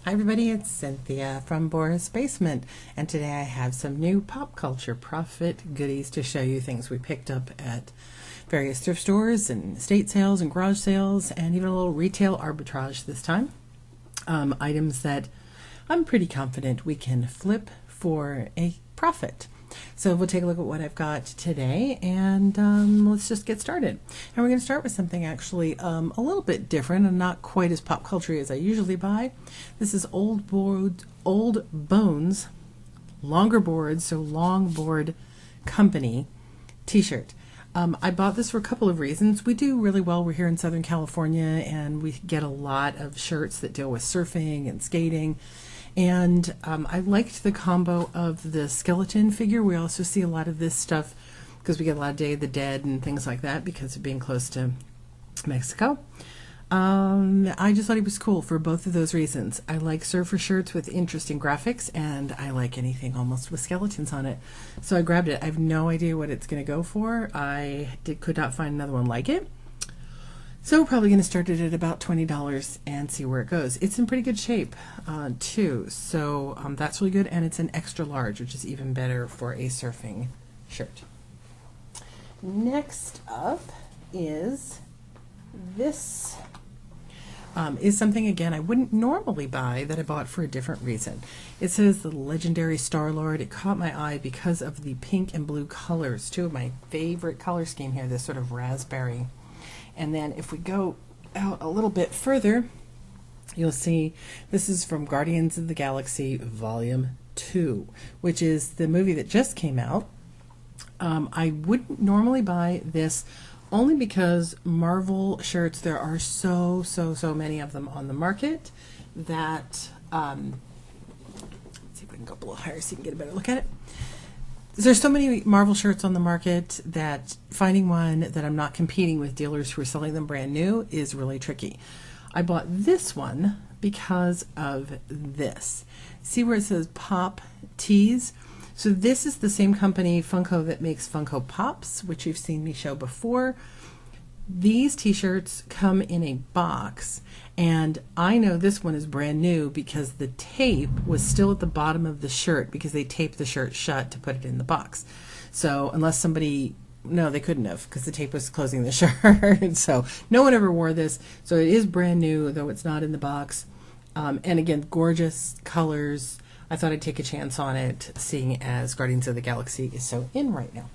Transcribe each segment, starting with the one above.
Hi everybody, it's Cynthia from Boris Basement, and today I have some new pop culture profit goodies to show you, things we picked up at various thrift stores and estate sales and garage sales and even a little retail arbitrage this time. Items that I'm pretty confident we can flip for a profit. So we'll take a look at what I've got today, and let's just get started. And we're going to start with something actually a little bit different and not quite as pop culture as I usually buy. This is Old Bones, Longer Boards, so Longboard Company t-shirt. I bought this for a couple of reasons. We do really well. We're here in Southern California, and we get a lot of shirts that deal with surfing and skating. And I liked the combo of the skeleton figure. We also see a lot of this stuff because we get a lot of Day of the Dead and things like that because of being close to Mexico. I just thought he was cool for both of those reasons. I like surfer shirts with interesting graphics, and I like anything almost with skeletons on it. So I grabbed it. I have no idea what it's going to go for. Could not find another one like it. So we're probably going to start it at about $20 and see where it goes. It's in pretty good shape too, so that's really good, and it's an extra large, which is even better for a surfing shirt. Next up is this. Is something, again, I wouldn't normally buy, that I bought for a different reason. It says the legendary Star-Lord. It caught my eye because of the pink and blue colors, two of my favorite color scheme here, this sort of raspberry. And then if we go out a little bit further, you'll see this is from Guardians of the Galaxy Volume 2, which is the movie that just came out. I wouldn't normally buy this only because Marvel shirts, there are so many of them on the market that, let's see if we can go up a little higher so you can get a better look at it. There's so many Marvel shirts on the market that finding one that I'm not competing with dealers who are selling them brand new is really tricky. I bought this one because of this. See where it says Pop Tees? So this is the same company, Funko, that makes Funko Pops, which you've seen me show before. These t-shirts come in a box, and I know this one is brand new because the tape was still at the bottom of the shirt because they taped the shirt shut to put it in the box. So unless somebody, no, they couldn't have because the tape was closing the shirt. So no one ever wore this. So it is brand new, though it's not in the box. And again, gorgeous colors. I thought I'd take a chance on it, seeing as Guardians of the Galaxy is so in right now.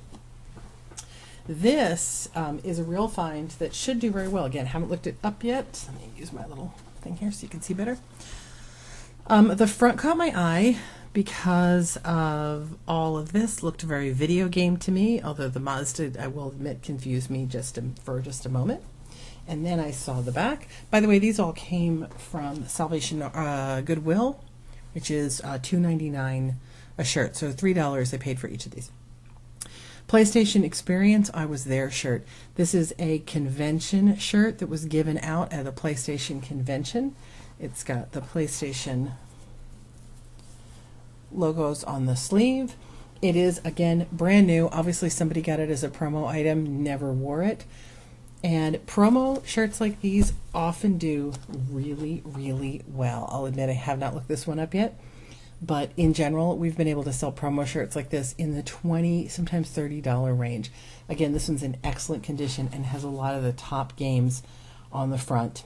This is a real find that should do very well. Again, haven't looked it up yet. Let me use my little thing here so you can see better. The front caught my eye because of all of this. Looked very video game to me, although the Mazda, I will admit, confused me for just a moment. And then I saw the back. By the way, these all came from Goodwill, which is $2.99 a shirt. So $3 I paid for each of these. PlayStation Experience, I was there shirt. This is a convention shirt that was given out at a PlayStation convention. It's got the PlayStation logos on the sleeve. It is, again, brand new. Obviously somebody got it as a promo item, never wore it. And promo shirts like these often do really well. I'll admit I have not looked this one up yet. But in general, we've been able to sell promo shirts like this in the $20, sometimes $30 range. Again, this one's in excellent condition and has a lot of the top games on the front.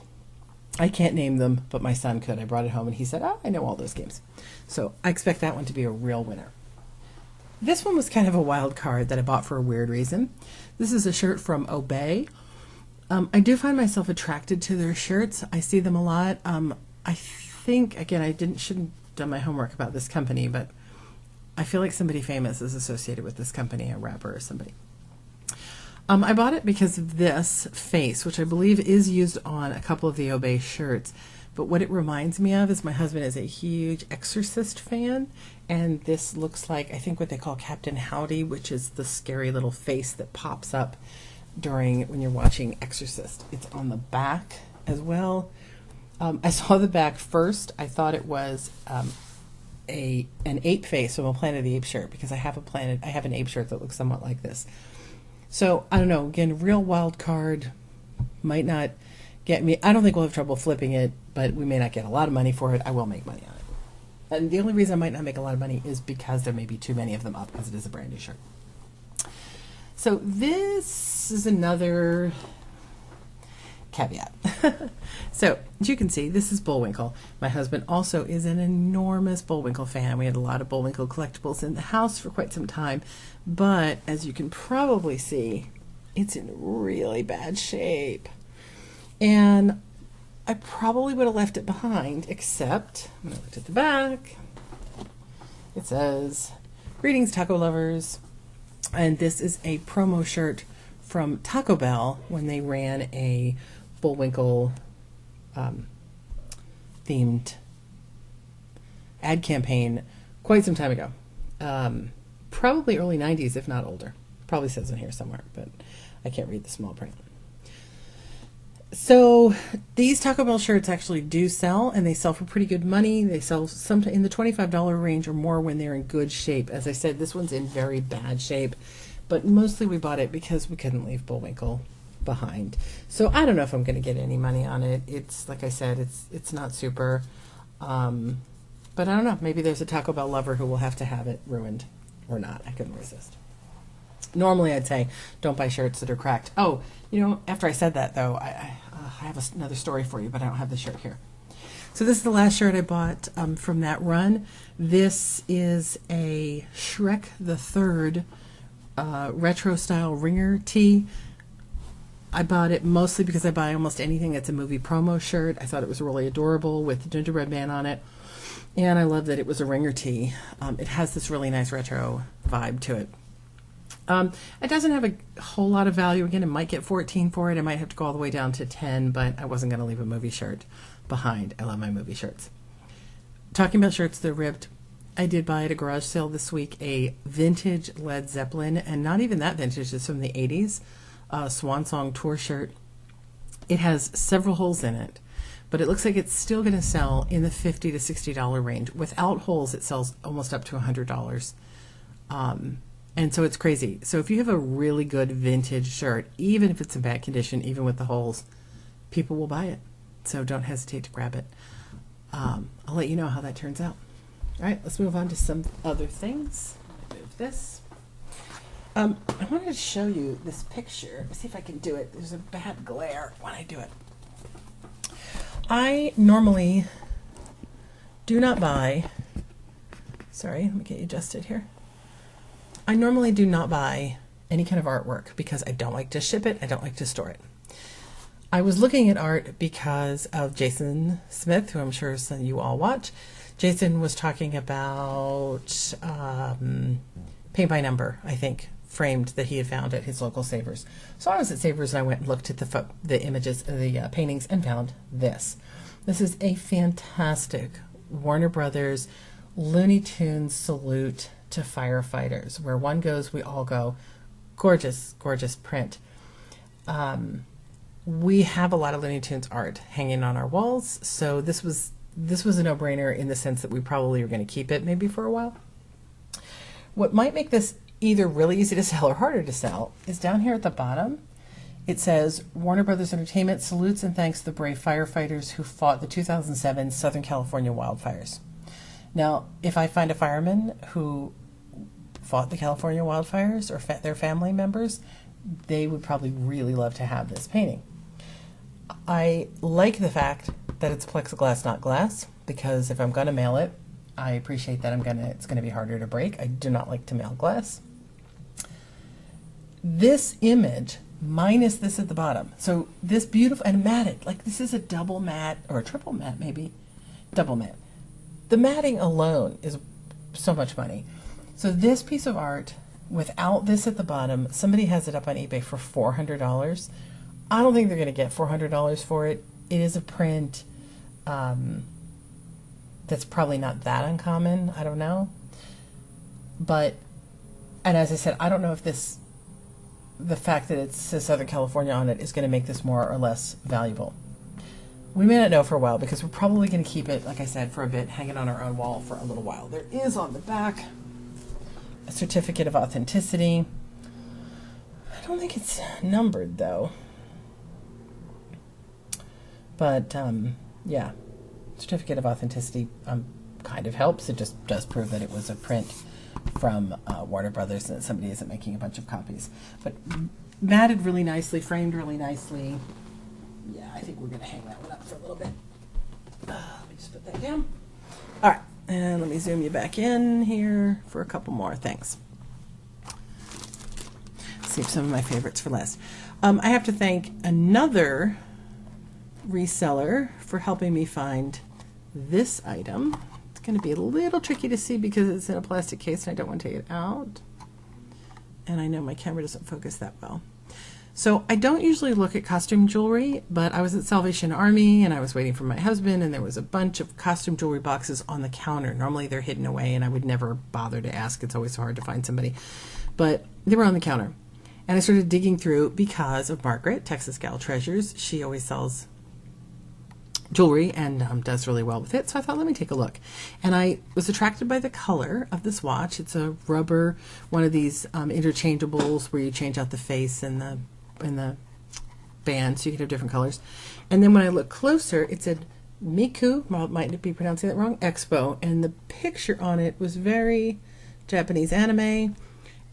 I can't name them, but my son could. I brought it home and he said, I know all those games. So I expect that one to be a real winner. This one was kind of a wild card that I bought for a weird reason. This is a shirt from Obey. I do find myself attracted to their shirts. I see them a lot. I think, again, shouldn't done my homework about this company, but I feel like somebody famous is associated with this company, a rapper or somebody. I bought it because of this face, which I believe is used on a couple of the Obey shirts. But what it reminds me of is my husband is a huge Exorcist fan, and this looks like, I think, what they call Captain Howdy, which is the scary little face that pops up when you're watching Exorcist. It's on the back as well. I saw the back first. I thought it was an ape face from a Planet of the Apes shirt because I have an ape shirt that looks somewhat like this. So I don't know. Again, real wild card. Might not get me. I don't think we'll have trouble flipping it, but we may not get a lot of money for it. I will make money on it. And the only reason I might not make a lot of money is because there may be too many of them up, because it is a brand new shirt. So this is another caveat. So as you can see, this is Bullwinkle. My husband also is an enormous Bullwinkle fan. We had a lot of Bullwinkle collectibles in the house for quite some time, but as you can probably see, it's in really bad shape. And I probably would have left it behind, except when I looked at the back, it says, "Greetings, taco lovers." And this is a promo shirt from Taco Bell when they ran a Bullwinkle themed ad campaign quite some time ago. Probably early 90s, if not older. Probably says in here somewhere, but I can't read the small print. So these Taco Bell shirts actually do sell, and they sell for pretty good money. They sell some in the $25 range or more when they're in good shape. As I said, this one's in very bad shape, but mostly we bought it because we couldn't leave Bullwinkle behind. So I don't know if I'm going to get any money on it. It's like I said, it's not super, but I don't know. Maybe there's a Taco Bell lover who will have to have it ruined or not. I couldn't resist. Normally I'd say don't buy shirts that are cracked. Oh, you know, after I said that though, I have another story for you, but I don't have the shirt here. So this is the last shirt I bought from that run. This is a Shrek the Third retro style ringer tee. I bought it mostly because I buy almost anything that's a movie promo shirt. I thought it was really adorable with the gingerbread man on it. And I love that it was a ringer tee. It has this really nice retro vibe to it. It doesn't have a whole lot of value. Again, it might get 14 for it. I might have to go all the way down to 10, but I wasn't going to leave a movie shirt behind. I love my movie shirts. Talking about shirts that are ripped, I did buy at a garage sale this week a vintage Led Zeppelin, and not even that vintage, it's from the 80s, Swan Song tour shirt. It has several holes in it, but it looks like it's still going to sell in the $50 to $60 range. Without holes, it sells almost up to $100. And so it's crazy. So if you have a really good vintage shirt, even if it's in bad condition, even with the holes, people will buy it. So don't hesitate to grab it. I'll let you know how that turns out. All right, let's move on to some other things. Move this. I wanted to show you this picture. Let's see if I can do it. There's a bad glare when I do it. I normally do not buy, sorry, let me get you adjusted here. I normally do not buy any kind of artwork because I don't like to ship it. I don't like to store it. I was looking at art because of Jason Smith, who I'm sure some of you all watch. Jason was talking about paint by number, I think, framed that he had found at his local Savers. So I was at Savers and I went and looked at the images, the paintings, and found this. This is a fantastic Warner Brothers Looney Tunes salute to firefighters. Where one goes, we all go. Gorgeous, gorgeous print. We have a lot of Looney Tunes art hanging on our walls, so this was a no-brainer in the sense that we probably are going to keep it maybe for a while. What might make this either really easy to sell or harder to sell is down here at the bottom. It says, Warner Brothers Entertainment salutes and thanks the brave firefighters who fought the 2007 Southern California wildfires. Now, if I find a fireman who fought the California wildfires or their family members, they would probably really love to have this painting. I like the fact that it's plexiglass, not glass, because if I'm going to mail it, I appreciate that it's going to be harder to break. I do not like to mail glass. This image, minus this at the bottom, so this beautiful and matted, like this is a double matte or a triple matte maybe, double matte. The matting alone is so much money. So this piece of art, without this at the bottom, somebody has it up on eBay for $400. I don't think they're going to get $400 for it. It is a print that's probably not that uncommon. I don't know. But, and as I said, I don't know if the fact that it says Southern California on it is going to make this more or less valuable. We may not know for a while because we're probably going to keep it, like I said, for a bit, hanging on our own wall for a little while. There is on the back a certificate of authenticity. I don't think it's numbered though. But yeah, certificate of authenticity kind of helps. It just does prove that it was a print from Warner Brothers and that somebody isn't making a bunch of copies. But matted really nicely, framed really nicely. Yeah, I think we're going to hang that one up for a little bit. Let me just put that down. All right, and let me zoom you back in here for a couple more things. Save some of my favorites for last. I have to thank another reseller for helping me find this item. It's going to be a little tricky to see because it's in a plastic case and I don't want to take it out. And I know my camera doesn't focus that well. So I don't usually look at costume jewelry, but I was at Salvation Army and I was waiting for my husband and there was a bunch of costume jewelry boxes on the counter. Normally they're hidden away and I would never bother to ask. It's always so hard to find somebody. But they were on the counter. And I started digging through because of Margaret, Texas Gal Treasures. She always sells jewelry and does really well with it. So I thought, let me take a look. And I was attracted by the color of this watch. It's a rubber, one of these interchangeables where you change out the face and the band so you can have different colors. And then when I look closer, it said Miku, might be pronouncing that wrong, Expo. And the picture on it was very Japanese anime.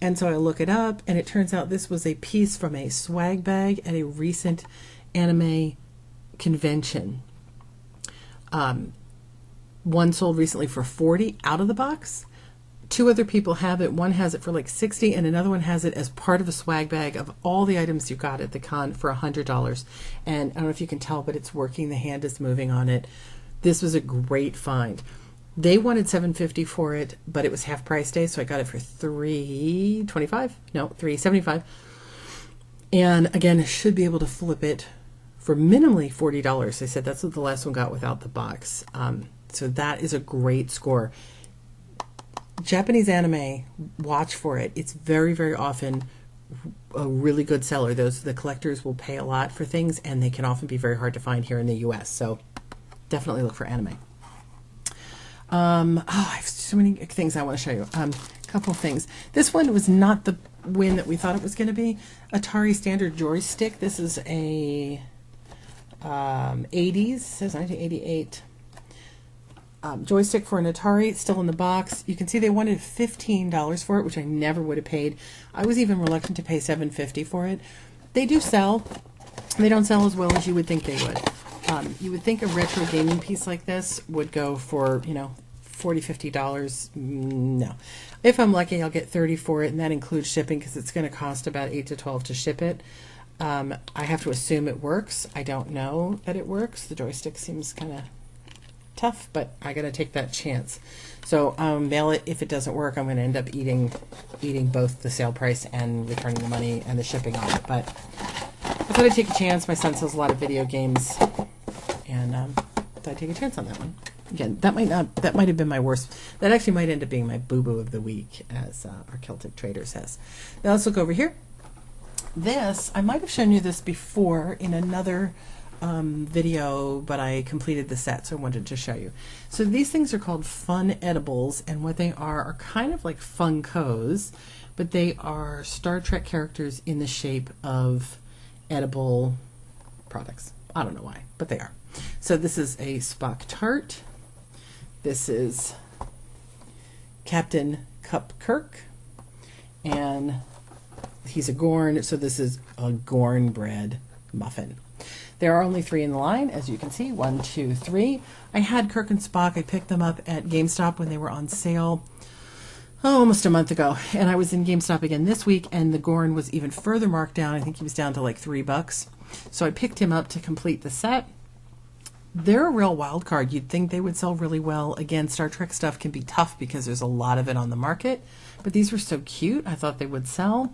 And so I look it up and it turns out this was a piece from a swag bag at a recent anime convention. One sold recently for $40 out of the box. 2 other people have it. One has it for like $60 and another one has it as part of a swag bag of all the items you got at the con for $100. And I don't know if you can tell, but it's working. The hand is moving on it. This was a great find. They wanted $750 for it, but it was half price day, so I got it for $325. No, $375. And again, should be able to flip it for minimally $40. They said that's what the last one got without the box. So that is a great score. Japanese anime, watch for it. It's very, very often a really good seller. The collectors will pay a lot for things, and they can often be very hard to find here in the U.S. So definitely look for anime. I have so many things I want to show you. A couple things. This one was not the win that we thought it was going to be. Atari Standard Joystick. This is a 80s, says 1988. Joystick for an Atari, still in the box. You can see they wanted $15 for it, which I never would have paid. I was even reluctant to pay $750 for it. They do sell. They don't sell as well as you would think they would. You would think a retro gaming piece like this would go for, $40, $50. No. If I'm lucky, I'll get $30 for it, and that includes shipping because it's going to cost about $8 to $12 to ship it. I have to assume it works. I don't know that it works. The joystick seems kind of tough, but I got to take that chance. So mail it. If it doesn't work, I'm going to end up eating both the sale price and returning the money and the shipping on it. But I thought I'd take a chance. My son sells a lot of video games, and I thought I'd take a chance on that one. Again, that might have been my worst. That actually might end up being my boo-boo of the week, as our Celtic Trader says. Now let's look over here. This, I might have shown you this before in another video, but I completed the set, so I wanted to show you. So these things are called Fun Edibles, and what they are kind of like Funkos, but they are Star Trek characters in the shape of edible products. I don't know why, but they are. So this is a Spock tart. This is Captain Cup Kirk, and he's a Gorn, so this is a Gorn bread muffin. There are only 3 in the line, as you can see. 1, 2, 3. I had Kirk and Spock. I picked them up at GameStop when they were on sale almost a month ago. And I was in GameStop again this week, and the Gorn was even further marked down. I think he was down to like $3. So I picked him up to complete the set. They're a real wild card. You'd think they would sell really well. Again, Star Trek stuff can be tough because there's a lot of it on the market. But these were so cute, I thought they would sell.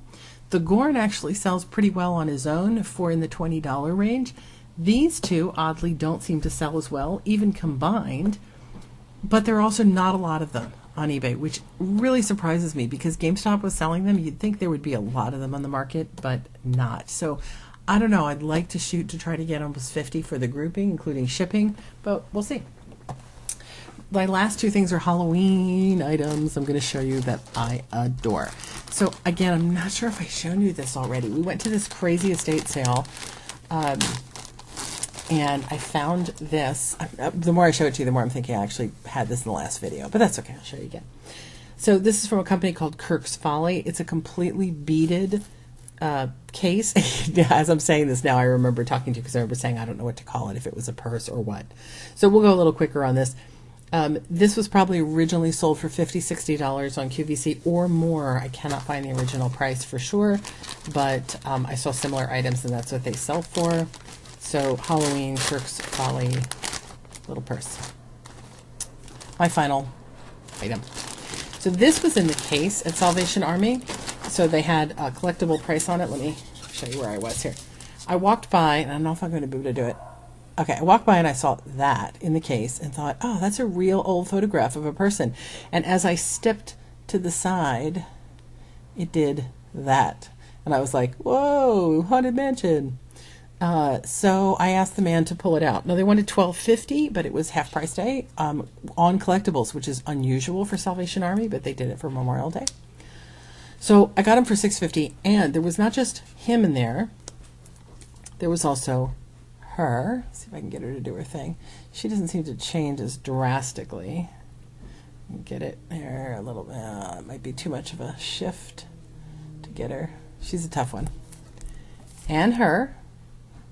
The Gorn actually sells pretty well on his own for in the $20 range. These two, oddly, don't seem to sell as well, even combined, but there are also not a lot of them on eBay, which really surprises me because GameStop was selling them. You'd think there would be a lot of them on the market, but not. So I don't know. I'd like to shoot to try to get almost 50 for the grouping, including shipping, but we'll see. My last 2 things are Halloween items I'm going to show you that I adore. So again, I'm not sure if I've shown you this already. We went to this crazy estate sale and I found this. The more I show it to you, the more I'm thinking I actually had this in the last video, but that's okay. I'll show you again. So this is from a company called Kirk's Folly. It's a completely beaded case. As I'm saying this now, I remember talking to you because I remember saying I don't know what to call it, if it was a purse or what. So we'll go a little quicker on this. This was probably originally sold for $50, $60 on QVC or more. I cannot find the original price for sure, but I saw similar items and that's what they sell for. So Halloween Kirk's Folly little purse. My final item. So this was in the case at Salvation Army. So they had a collectible price on it. Let me show you where I was here. I walked by, and I don't know if I'm going to be able to do it. Okay, I walked by and I saw that in the case and thought, oh, that's a real old photograph of a person. And as I stepped to the side, it did that. And I was like, whoa, Haunted Mansion. So I asked the man to pull it out. Now they wanted $12.50, but it was half price day on collectibles, which is unusual for Salvation Army, but they did it for Memorial Day. So I got him for $6.50, and there was not just him in there. There was also her. Let's see if I can get her to do her thing. She doesn't seem to change as drastically. Get it there a little bit. It might be too much of a shift to get her. She's a tough one. And her.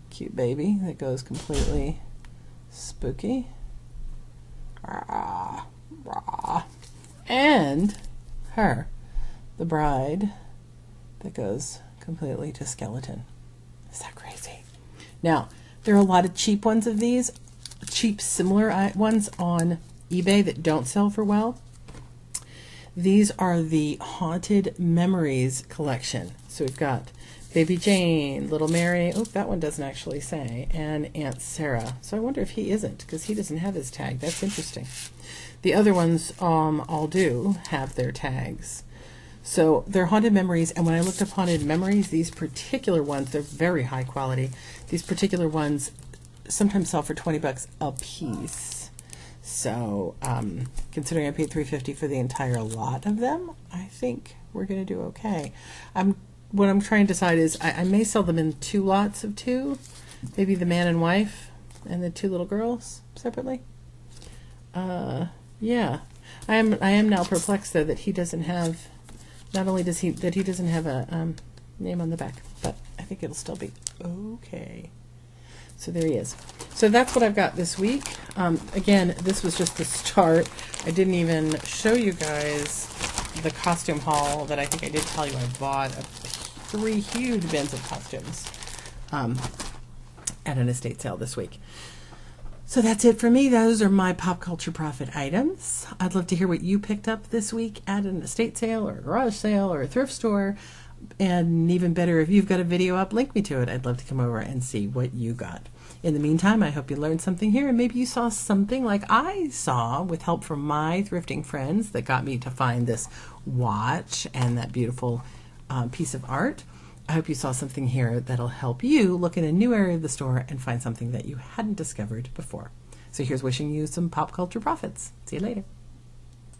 Cute baby that goes completely spooky. Rah, rah. And her, the bride that goes completely to skeleton. Is that crazy? Now, there are a lot of cheap ones of these, cheap similar ones on eBay that don't sell for well. These are the Haunted Memories collection. So we've got Baby Jane, Little Mary, oh, that one doesn't actually say, and Aunt Sarah. So I wonder if he isn't, because he doesn't have his tag. That's interesting. The other ones all do have their tags. So they're Haunted Memories, and when I looked up Haunted Memories, these particular ones, they're very high quality. These particular ones sometimes sell for $20 a piece. So considering I paid $3.50 for the entire lot of them, I think we're going to do okay. What I'm trying to decide is I may sell them in 2 lots of 2, maybe the man and wife and the 2 little girls separately. Yeah, I am now perplexed though that he doesn't have. Not only does he doesn't have a name on the back, but I think it'll still be okay. So there he is. So that's what I've got this week. Again, this was just the start. I didn't even show you guys the costume haul that I think I did tell you I bought. 3 huge bins of costumes at an estate sale this week. So that's it for me. Those are my pop culture profit items. I'd love to hear what you picked up this week at an estate sale or a garage sale or a thrift store. And even better, if you've got a video up, link me to it. I'd love to come over and see what you got. In the meantime, I hope you learned something here, and maybe you saw something like I saw with help from my thrifting friends that got me to find this watch and that beautiful piece of art. I hope you saw something here that'll help you look in a new area of the store and find something that you hadn't discovered before. So here's wishing you some pop culture profits. See you later.